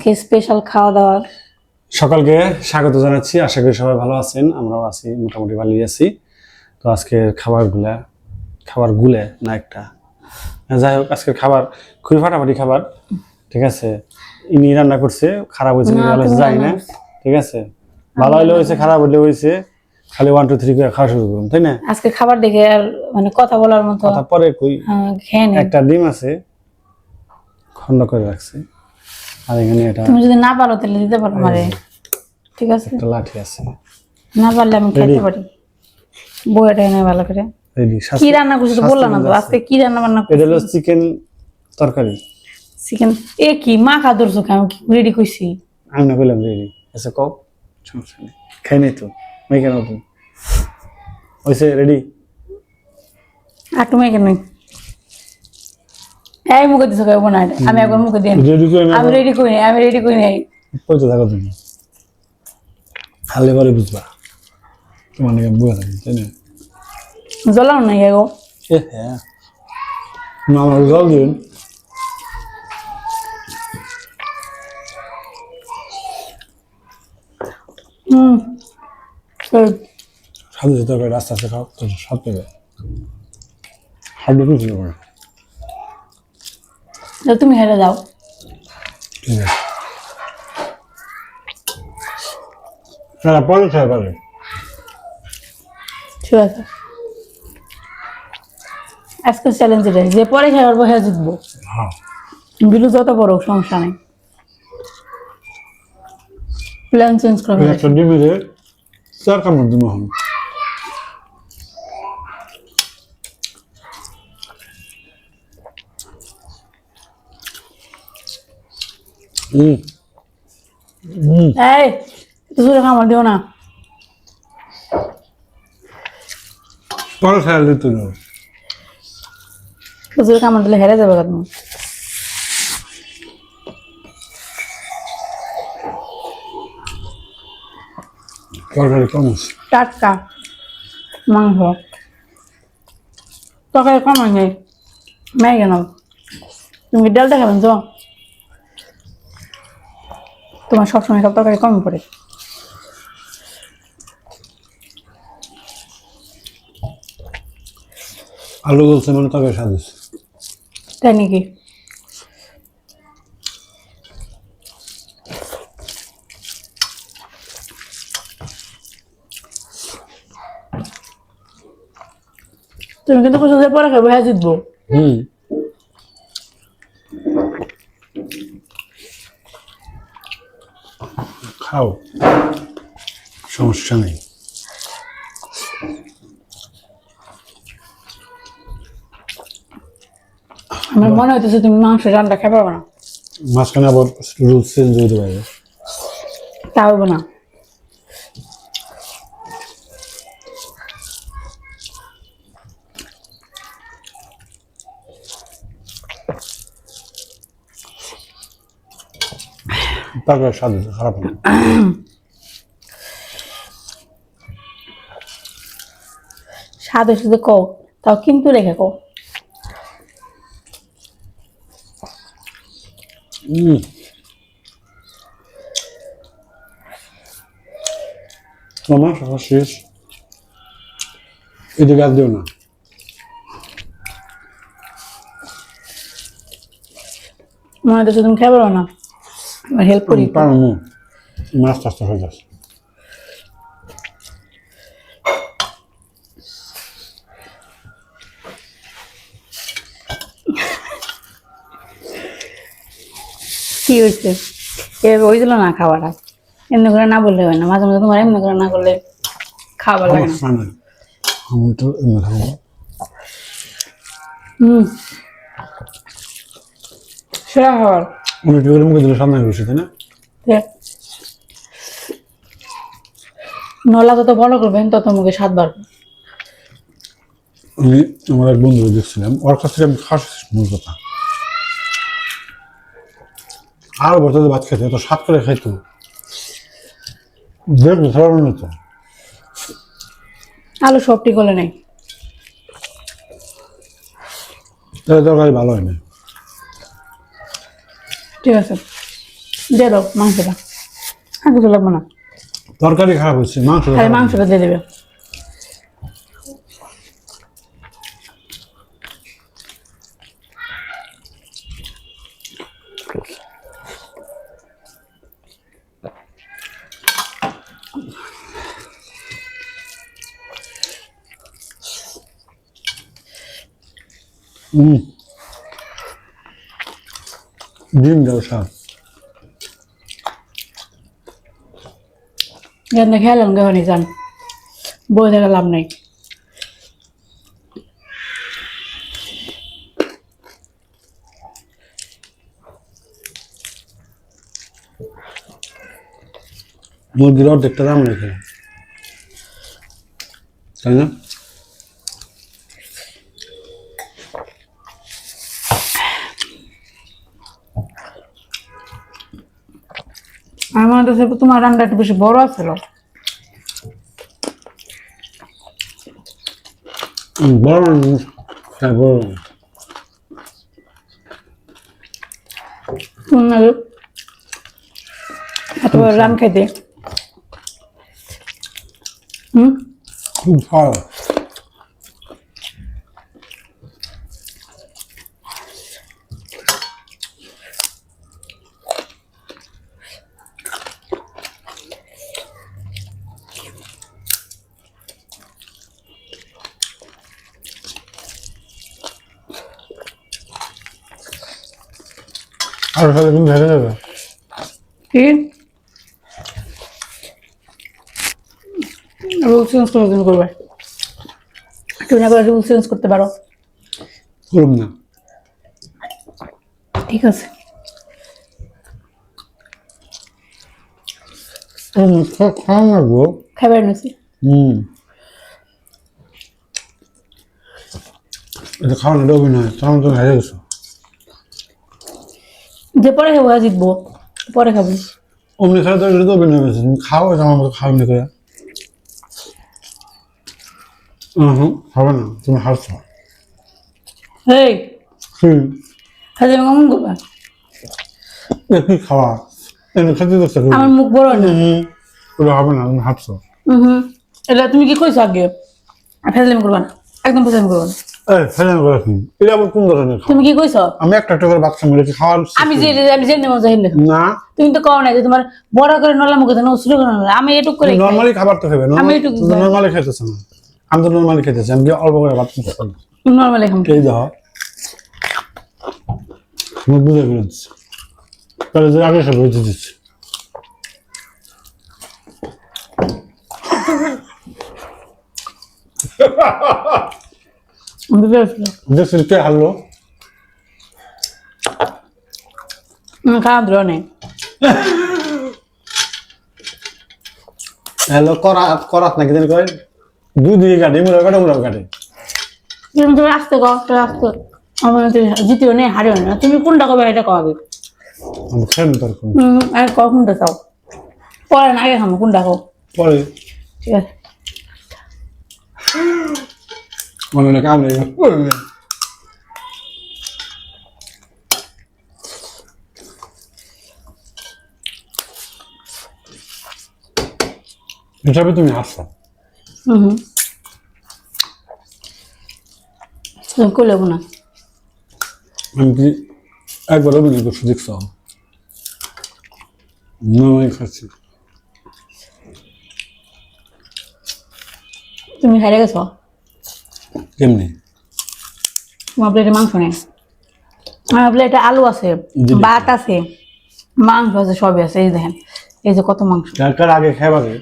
আজকে স্পেশাল খাওয়া দাওয়া। সকালকে স্বাগত জানাচ্ছি, আশা করি সবাই ভালো আছেন। আমরাও আছি, মোটামুটি ভালোই আছি। তো আজকের খাবারগুলো না একটা, যাই হোক, আজকের খাবার খুবই ফাটাফাটি খাবার। ঠিক আছে, ইনি রান্না করছে, খারাপ হয়েছে না, ভালো তুমি যাই রান্না না। করছো। ঠিক আছে, ভালো হইলে হয়েছে, খারাপ হইলে হয়েছে, খালি 1 2 3 করে খাওয়া শুরু করুন, তাই না? আজকে খাবার দেখে আর মানে কথা বলার মতো কথা পরে কই, খেয়ে নেই। একটা ডিম আছে খন্ড করে রাখছে, আর এখানে এটা তুমি যদি না পারো তাহলে দিতে পারো আমারে, ঠিক আছে? একটা লাঠি আছে। না পারলে আমি খেতে পারি। বইটা এনে ভালো করে। রেডি। কি রান্না করছো তো বললা না তো, আজকে কি রান্না বান্না এটা করছো? হলো চিকেন তরকারি। চিকেন এ কি মা খা ধরছো, আমি কি রেডি কইছি? আমি না বললাম রেডি আচ্ছা, কও, সমস্যা নেই, খাই নাই তো, মেয়ে কেন তুমি হয়েছে রেডি? আর তুমি কেন এই মুখে দিছো কেউ না, আমি একবার মুখে দিই। রেডি করে না, আমি রেডি করি নাই, আমি রেডি করি নাই। কইতে থাকো তুমি, খালে পরে বুঝবা তোমার নাকি বুঝে থাকি, তাই না? জ্বলাও নাই গো। হ্যাঁ, না আমার জল দিন। সাথে তরকারি আস্তে আস্তে খাও, তো সব পেবে হাড্ডি কিছু করে। তুমি হেরে যাও। ঠিক আছে, তারা পরে খেয়ে পাবে। ঠিক আছে, আজকে চ্যালেঞ্জ এটাই যে পরে খাই পারবো হ্যাঁ জিতবো। হ্যাঁ, বিলু যত বড় সমস্যা নেই, প্ল্যান চেঞ্জ করা এই একটা ডিমেরে 4 কামড় দিব আমি। এই তুই খামার দিও না। পরে খেয়াল দিতে হবে। তুই খামার দিলে হেরে যাবে তুমি। তরকারি কম আছে। টাটকা মাংস, তরকারি কম হয় নাই, মেয়ে কেন তুমি ডালটা খাবেন তো? তোমার সবসময় সব তরকারি কম পড়ে। আলু বলছে মানে তরকারি স্বাদ আছে। তাই নাকি? তুমি কিন্তু কিছু যে পরে খাবো হ্যাঁ জিতবো। খাও, সমস্যা নেই। আমার মনে হইতেছে তুমি মাংস রান্না খেতে পারবে না। মাঝখানে আবার রুলস চেঞ্জ হতে পারে। তা হবে না। তরকারি স্বাদ আছে, খারাপ না। স্বাদ শুধু কও, তাও কিন্তু রেখে কও। মামা সবার শেষ, এদিকে আর দিও না। মনে হইতেছে তুমি খেতে পারো না, হেল্প করি। পারো মাছ টাছ হয়ে যাচ্ছে। কি হয়েছে এভাবে হয়েছিল না খাওয়াটা? এমনি করে না বললে হয় না, মাঝে মাঝে তোমার এমনি করে না করলে খাবার লাগে না। আমি তো এমনি খাবো। সেরা খাবার। অনেক করে মুখে দিলে সামনে বসে, তাই না? নলা যত বড় করবেন তত মুখে স্বাদ বাড়বে। আমি আমার এক বন্ধু দেখছিলাম, ওর কাছ থেকে আমি খাওয়া মূল কথা, আর বছর ভাত খেতে এত স্বাদ করে খাইতো, দেখবো ধরার মতো। আলু সবটি গলে নাই, তরকারি ভালো হয় না। ঠিক আছে দিয়ে দাও মাংসটা। আর কিছু লাগবে না, তরকারি খারাপ হচ্ছে, মাংস খালি মাংসটা দিয়ে দেবে। ডিম দাও স্বাদ। এখানে খেলাম কেমন যান, বই থেকে লাভ নেই। মুরগির অর্ধেকটা দাম রেখে, তাই না? আমার কাছে তোমার রান্নাটা একটু বেশি বড় আছিল। বড় মানুষ, হ্যাঁ বড় মানুষ। তুমি আগে এত বড় রান খাইতে। খুব ভালো। আর সাথে কিন্তু ভেঙে যাবে। কি রুল চেঞ্জ করে দিন করবে, তুমি না করে রুল চেঞ্জ করতে পারো। করুন না। ঠিক আছে, খাওয়া লাগবো। খাবার নিছি। এটা খাওয়ানো ডবি নয়, তখন তো হেরে গেছো। যে পরে খাবো জিতবো, পরে খাবো। অমনি খেলে তো এটা তো অভিনয় হয়েছে, তুমি খাও আমার মতো খাও এমনি করে। হবে না, তুমি হারছো। এই খালি কেমন করবা? কি খাওয়া এনে খেতে দেখছো? আমার মুখ বড় না। ওটা হবে না, তুমি হারছো। এটা তুমি কি কইছো আগে? ফেজলামি করবা না, একদম ফেজলামি করবা না। এই ফেলেন করে কি? এটা আবার কোন ধরনের খাওয়া? তুমি কি কইছো? আমি একটা একটা করে বাচ্চা মিলেছি খাওয়ার। আমি যে নেমো যাই না। না, তুমি তো কও না যে তোমার বড় করে নলা মুখে দেন শুরু করে না। আমি এটুক করে নরমালি খাবার তো খাবে। আমি এটুকু নরমালি খাইতেছ না, আমি তো নরমালি খাইতেছি। আমি কি অল্প করে ভাত খাচ্ছি? নরমালি খাম। এই দাও মুখ বুঝে ফেলে দিচ্ছি, তাহলে যে আগে সব বুঝে দিচ্ছি। দেখছি কে হারলো? খারাপ ধরনের হ্যালো করাত নাকি জানি কয় দুদিকে কাটে, মুড়া কাটে। তুমি আসতে কও, আসতে আমার জিতিও নেই হারিও না। তুমি কোনটা কবে এটা কও আগে। আমি খেয়ে নি তোর আগে কও কোনটা চাও, পরে না আগে খাবো কোনটা কও। পরে ঠিক আছে, মনে হয় কামড়ে হিসাবে তুমি হাসছো। তুমি কই লেবো না। আমি কি একবার অভিনয় করছি দেখছো? নয় খাচ্ছি। তুমি হারিয়ে গেছো। কেমনি? তোমার প্লেটে মাংস নেই, আমার প্লেটে আলু আছে, ভাত আছে, মাংস আছে, সবই আছে। এই দেখেন, এই যে কত মাংস। কার আগে খাইবারে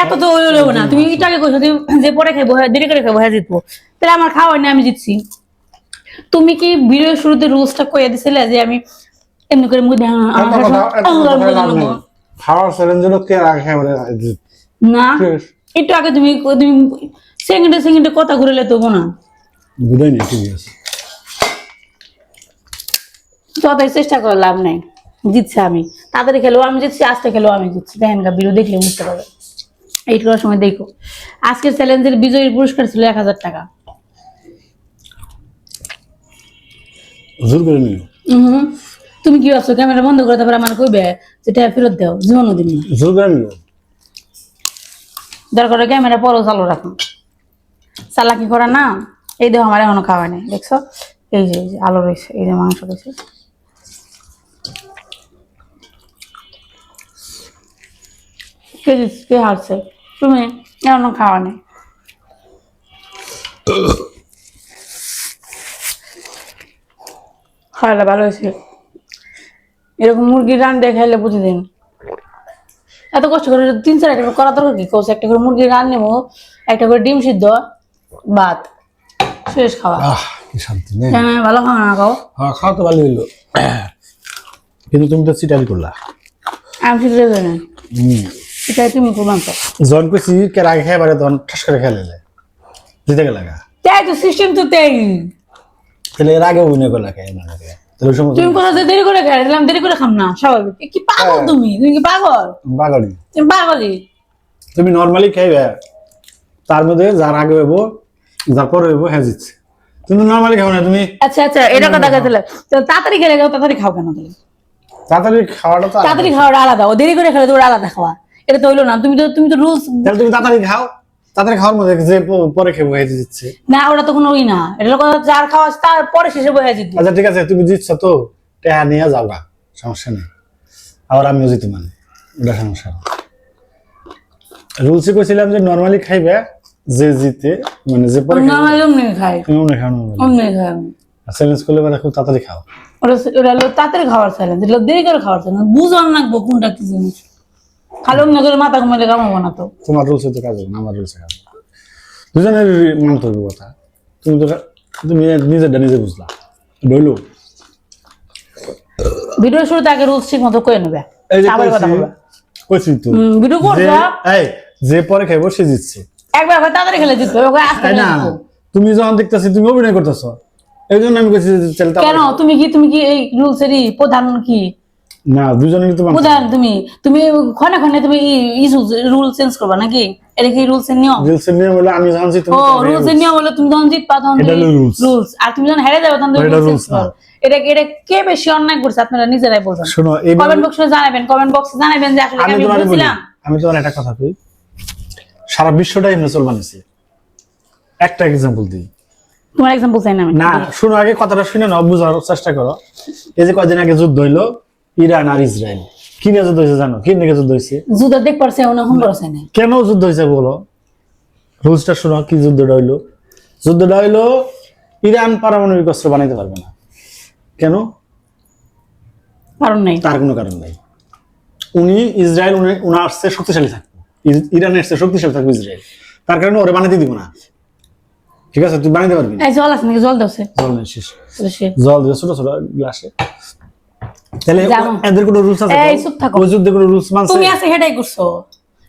এত তো হইলো না। তুমি এটা আগে কইছো যে পরে খাইবো, দেরি করে খাইবো, হ্যাঁ জিতবো। তাহলে আমার খাওয়া না, আমি জিতছি। তুমি কি ভিডিওর শুরুতে রুলসটা কইয়া দিছিলে যে আমি এমনি করে মুখ খাওয়ার চ্যালেঞ্জ হলো কে আগে খাইবারে না। একটু আগে তুমি তুমি সেকেন্ডে কথা ঘুরেলে তবু না বুঝাই নি। ঠিক আছে, যতই চেষ্টা করে লাভ নাই, জিতছে আমি। তাড়াতাড়ি খেলেও আমি জিতছি, আস্তে খেলেও আমি জিতছি। দেখেন গা, ভিডিও দেখলে বুঝতে পারবে। এইটুকুর সময় দেখো, আজকের চ্যালেঞ্জের বিজয়ীর পুরস্কার ছিল 1000 টাকা। জোর করে নিও। তুমি কি ভাবছো ক্যামেরা বন্ধ করে তারপর আমার কইবে যে টাকা ফেরত দাও জীবনও দিন না জোর করে নিও। দরকার ক্যামেরা পরও চালু রাখো চালাকি করা না এই দেখো আমার এখনো খাওয়া নেই দেখছো এই যে আলু রয়েছে এই যে মাংস রয়েছে কে হারছে তুমি এখনো খাওয়া নেই খাওয়াটা ভালো হয়েছে এরকম মুরগির রান দিয়ে খাইলে প্রতিদিন এত কষ্ট করে 3-4 একটা করা দরকার কি কৌশ একটা করে মুরগির রান নেবো একটা করে ডিম সিদ্ধ ভাত শেষ খাওয়া কি শান্তি নেই। হ্যাঁ ভালো খাওয়া না খাও হ্যাঁ, খাওয়া তো ভালো হইলো, কিন্তু তুমি তো চিটারি করলা। আমি সিদ্ধ জানি এটাই তুমি প্রমাণ তো জন কইছি কে আগে খাই পারে তখন ঠাস করে খেলে দিতে গেলে তাই তো সিস্টেম তো তাই তাহলে এর আগে অভিনয় করলা খাই না লাগে তাহলে সময় তুমি কোনো যে দেরি করে খাই দিলাম দেরি করে খাম না স্বাভাবিক কি পাগল তুমি কি পাগল বাগাড়ি তুমি পাগলই তুমি নরমালি খাইবে তার মধ্যে যার আগে হইব যার পরে হইব হ্যাঁ জিতছে। তুমি নরমালি খাও না, তুমি আচ্ছা আচ্ছা এটা কথা গেছিলে তাড়াতাড়ি খেলে যাও তাড়াতাড়ি খাও কেন তুমি তাড়াতাড়ি খাওয়াটা তো তাড়াতাড়ি খাওয়াটা আলাদা ও দেরি করে খেলে তো ওটা আলাদা খাওয়া এটা তো হইলো না তুমি তো রুলস তাহলে তুমি তাড়াতাড়ি খাও, তাড়াতাড়ি খাওয়ার মধ্যে যে পরে খেয়ে হয়ে জিতছে। না ওটা তো কোনো ওই না এটা কথা যার খাওয়া তার পরে শেষে বসে জিতবে আচ্ছা ঠিক আছে, তুমি জিতছো তো টেহা নিয়ে যাও গা, সমস্যা নেই। আবার আমিও জিতি মানে ওটা সমস্যা না। রুলসে কইছিলাম যে নরমালি খাইবে যে জিতে মানে যে পরে নরমালি অমনি খাই তুমি মনে খাও নরমালি অমনি খাই চ্যালেঞ্জ করলে মানে খুব তাড়াতাড়ি খাও। ওটা হলো তাড়াতাড়ি খাওয়ার চ্যালেঞ্জ এটা দেরি করে খাওয়ার চ্যালেঞ্জ বুঝান রাখবো কোনটা কি জিনিস খালি অমনি করে মাথা ঘুমাইলে কামাবো না তো তোমার রুলসে তো কাজ হবে না, আমার রুলসে কাজ হবে। দুজনের মানতে হবে কথা। তুমি তো তুমি নিজেরটা নিজে বুঝলা ডইলো। ভিডিও শুরুতে আগে রুলস ঠিক মতো করে নেবে এই যে আবার কথা বলবে কইছি তো ভিডিও করছো এই যে পরে খাইবো সে জিতছে। একবার করে তাড়াতাড়ি খেলে জিতবে ওকে আস্তে তাই না, তুমি যখন দেখতেছি তুমি অভিনয় করতেছো এই জন্য আমি কইছি যে চল কেন তুমি কি এই রুলস এরই প্রধান কি না, দুজনে কিন্তু প্রধান তুমি ক্ষণে ক্ষণে তুমি রুল চেঞ্জ করবা নাকি এটা কি রুলস এর নিয়ম রুলসের নিয়ম হলো আমি যখন জিতবো ও রুলস এর নিয়ম হলো তুমি যখন জিতবা তখন এটা তুমি হলো rules। রুলস আর তুমি যখন হেরে যাবে তখন তুমি এটা রুলস rules চেঞ্জ করো এটা কে বেশি অন্যায় করছে আপনারা নিজেরাই বলবেন শোনো এই কমেন্ট বক্সে জানাবেন যে আসলে আমি আমি তোমারে বলি, বুঝছিলাম আমি তোমার একটা কথা কই, সারা বিশ্বটাই এমনি চলবানিছে। একটা এক্সাম্পল দিই তোমার एग्जांपल চাই না আমি না, শোনো আগে কথাটা শুনে নাও, বুঝার চেষ্টা করো। এই যে কয়দিন আগে যুদ্ধ হইলো ইরান আর ইসরায়েল, কি নিয়ে যুদ্ধ হয়েছে জানো? কি নিয়ে যুদ্ধ হয়েছে? যুদ্ধ দেখ পারছে ওনা হুম করছে না কেন যুদ্ধ হয়েছে বলো, রুলসটা শোনো। কি যুদ্ধটা হইলো? যুদ্ধটা হইলো ইরান পারমাণবিক অস্ত্র বানাইতে পারবে না। কেন? কারণ নাই তার কোনো কারণ নাই। ইসরায়েল উনার চেয়ে শক্তিশালী থাকবে, ইরানের চেয়ে শক্তিশালী থাকবে ইসরায়েল, তার কারণে ওরে বানাইতে দিব না। ঠিক আছে, তুই বানাইতে পারবি না। এই জল আছে নাকি জল দাওছে জল নেই, শেষ। জল দিয়ে ছোট ছোট গ্লাসে। তাহলে জানো। এদের কোনো রুলস আছে? এই চুপ থাকো। ওই যুদ্ধে কোনো রুলস মানছে? তুমি আছে হেডাই করছো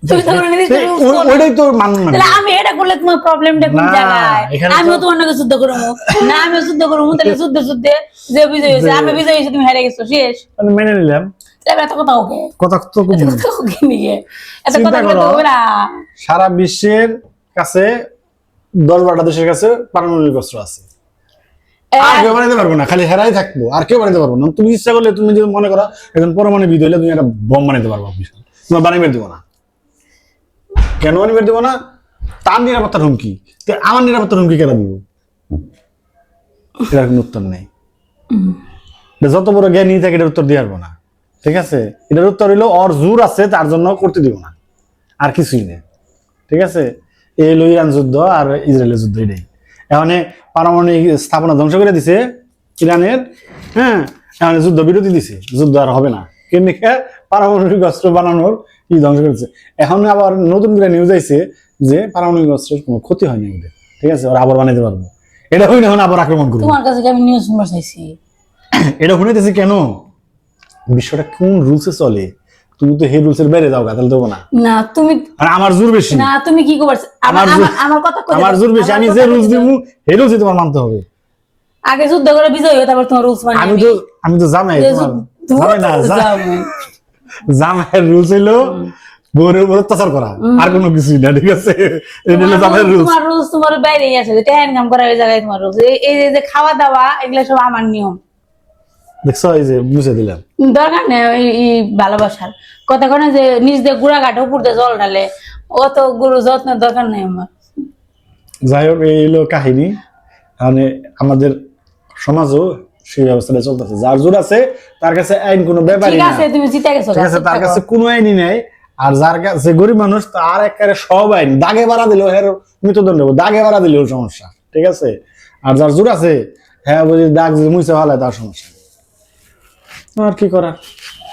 তুমি তো কোনো নির্দিষ্ট rules করো না। ওইটাই তো মানলাম না। তাহলে আমি এটা করলে তোমার প্রবলেমটা কোন না, জায়গায় এখানে আমিও তো- তো অন্য যুদ্ধ করবো না আমিও যুদ্ধ করবো তাহলে যুদ্ধে যে বিজয় হয়েছে আমি বিজয় হয়েছে তুমি হেরে গেছো শেষ আমি মেনে নিলাম। তাহলে এত কথা ওকে কথা তো খুব এত কথা ওকে নিয়ে এত চিন্তা কথা বলে তো করো। হবে না সারা বিশ্বের কাছে 10-12টা দেশের কাছে পারমাণবিক অস্ত্র আছে। আর কেউ বানাইতে পারবো না, খালি হেরাই থাকবো, আর কেউ বানাইতে পারবো না। তুমি ইচ্ছা করলে, তুমি যদি মনে করো এখন পরমাণবিক হইলে তুমি একটা বম বানাইতে পারবো, তোমার বানাইবে দিব না। কেন বানাইবে দিব না? তার নিরাপত্তার হুমকি, তো আমার নিরাপত্তার হুমকি কেন দিব? এটার কোনো উত্তর নেই। এটা যত বড় জ্ঞানী থাকে এটার উত্তর দিয়ে পারবো না। ঠিক আছে, এটার উত্তর হইলো ওর জোর আছে তার জন্য করতে দিব না, আর কিছুই নেই। ঠিক আছে, এই হলো ইরান যুদ্ধ আর ইসরায়েলের যুদ্ধ। এটাই এখন পারমাণবিক স্থাপনা ধ্বংস করে দিছে ইরানের। হ্যাঁ, এখন যুদ্ধ বিরতি দিছে, যুদ্ধ আর হবে না। কিন্তু পারমাণবিক অস্ত্র বানানোর কি ধ্বংস করেছে। এখন আবার নতুন করে নিউজ আইছে যে পারমাণবিক অস্ত্রের কোনো ক্ষতি হয়নি ওদের। ঠিক আছে, ওরা আবার বানাইতে পারবো। এটা হইলে এখন আবার আক্রমণ করবো। তোমার কাছে কি আমি নিউজ শুনবার চাইছি এটা শুনেতেছি কেন? বিশ্বটা কোন রুলসে চলে, তুমি তো হে রুলসের বাইরে যাও, তাহলে দেবো না। না তুমি আর আমার জোর বেশি, না তুমি কি করছ আমার কথা কই আমার জোর বেশি। আমি যে রুলস দিব হে রুলসই তোমার মানতে হবে। আগে যুদ্ধ করে বিজয় হয়ে তারপর তোমার রুলস মানবে আমি তো জামাই, জামাই না, জামাইয়ের রুলস হইলো বউরের উপর অত্যাচার করা, আর কোনো কিছুই না। ঠিক আছে, এটা হলো জামাইয়ের রুলস। তোমার রুলস তোমার বাইরেই আছে যে টাকা ইনকাম করা ওই জায়গায় তোমার রুলস এই যে খাওয়া দাওয়া এগুলা সব আমার নিয়ম দেখছো এই যে বুঝে দিলাম। দরকার নেই এই ভালোবাসার কথা কোনা যে নিজ দিয়ে গুড়া ঘাটে উপর দিয়ে জল ঢালে, অত গুরু যত্নের দরকার নেই আমার। যাই হোক এই হলো কাহিনী। মানে আমাদের সমাজও সেই ব্যবস্থাটা চলতেছে, যার জোর আছে তার কাছে আইন কোনো ব্যাপারই ঠিক না, আছে তুমি জিতে গেছো, ঠিক আছে, তার কাছে কোনো আইনই নাই। আর যার কাছে গরিব মানুষ তার একেবারে সব আইন, দাগে বাড়া দিলেও এর মৃত্যুদণ্ড দেবো, দাগে বাড়া দিলেও সমস্যা, ঠিক আছে। আর যার জোর আছে হ্যাঁ বুঝি দাগ যদি মুছে ভালো তার সমস্যা নেই। আর কি করার,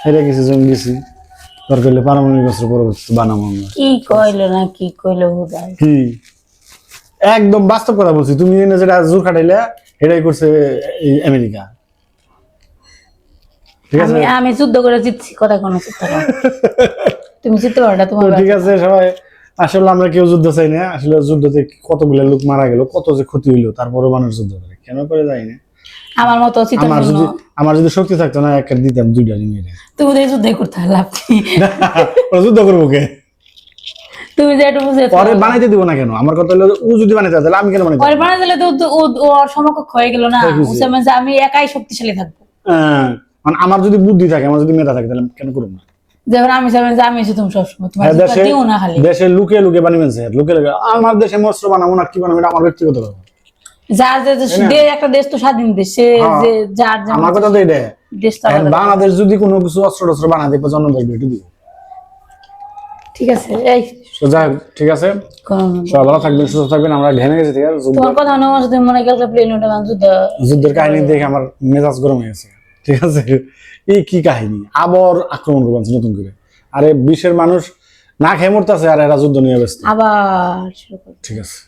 হেরে গেছি জমি গেছি, দরকার হলে পারমাণবিক অস্ত্র পরবর্তী বানাবো আমরা। কি কইলো না কি কইলো হুদাই। কি একদম বাস্তব কথা বলছি, তুমি এনে যেটা জোর খাটাইলে এটাই করছে এই আমেরিকা, ঠিক আছে। আমি যুদ্ধ করে জিতছি, কথা কোনো চিন্তা না। তুমি জিততে পারো না তোমার তো ঠিক আছে সবাই, আসলে আমরা কেউ যুদ্ধ চাই না, আসলে যুদ্ধতে কতগুলো লোক মারা গেল, কত যে ক্ষতি হইলো, তারপরে মানুষ যুদ্ধ করে কেন করে যায় না। আমার মতো চিন্তা আমার যদি শক্তি থাকতো না একটা দিতাম দুইটা মেরে। তুমি তো যুদ্ধ করতে লাভ কি? ওরা যুদ্ধ করবো কে? তুমি যে একটু বুঝে পরে বানাইতে দিব না কেন? আমার কথা হলো ও যদি বানাইতে চায় তাহলে আমি কেন বানাইতে পরে পারবো? বানা দিলে তো ও সমকক্ষ হয়ে গেল না, যে আমি একাই শক্তিশালী থাকবো। মানে আমার যদি বুদ্ধি থাকে, আমার যদি মেধা থাকে, তাহলে কেন করবো না? যেমন আমি চাইবেন যে আমি তুমি সবসময় তোমার দেশে দিও না খালি। দেশে লুকিয়ে লুকিয়ে বানিবেন স্যার, লুকিয়ে লুকিয়ে আমার দেশে মস্ত্র বানাবো না কি বানাবো এটা আমার ব্যক্তিগত ব্যাপার। যার যে একটা দেশ তো স্বাধীন দেশ, সে যে যার যেমন আমার কথা তো এটা। দেশটা এখন আলাদা। বাংলাদেশ যদি কোনো কিছু অস্ত্র টস্ত্র বানাতে জন্য দেখবে একটু দিব। ঠিক আছে এই তো যাই হোক, ঠিক আছে, সবাই ভালো থাকবেন, সুস্থ থাকবেন। আমরা ঘেমে গেছি, ঠিক আছে। তোমার কথা না আমার সাথে মনে গেল প্লেন ওটা যুদ্ধ যুদ্ধের কাহিনী দেখে আমার মেজাজ গরম হয়ে গেছে, ঠিক আছে। এই কি কাহিনী, আবার আক্রমণ করবেন নতুন করে। আরে বিশ্বের মানুষ না খেয়ে মরতেছে আর এরা যুদ্ধ নিয়ে ব্যস্ত। আবার শুরু করো। ঠিক আছে।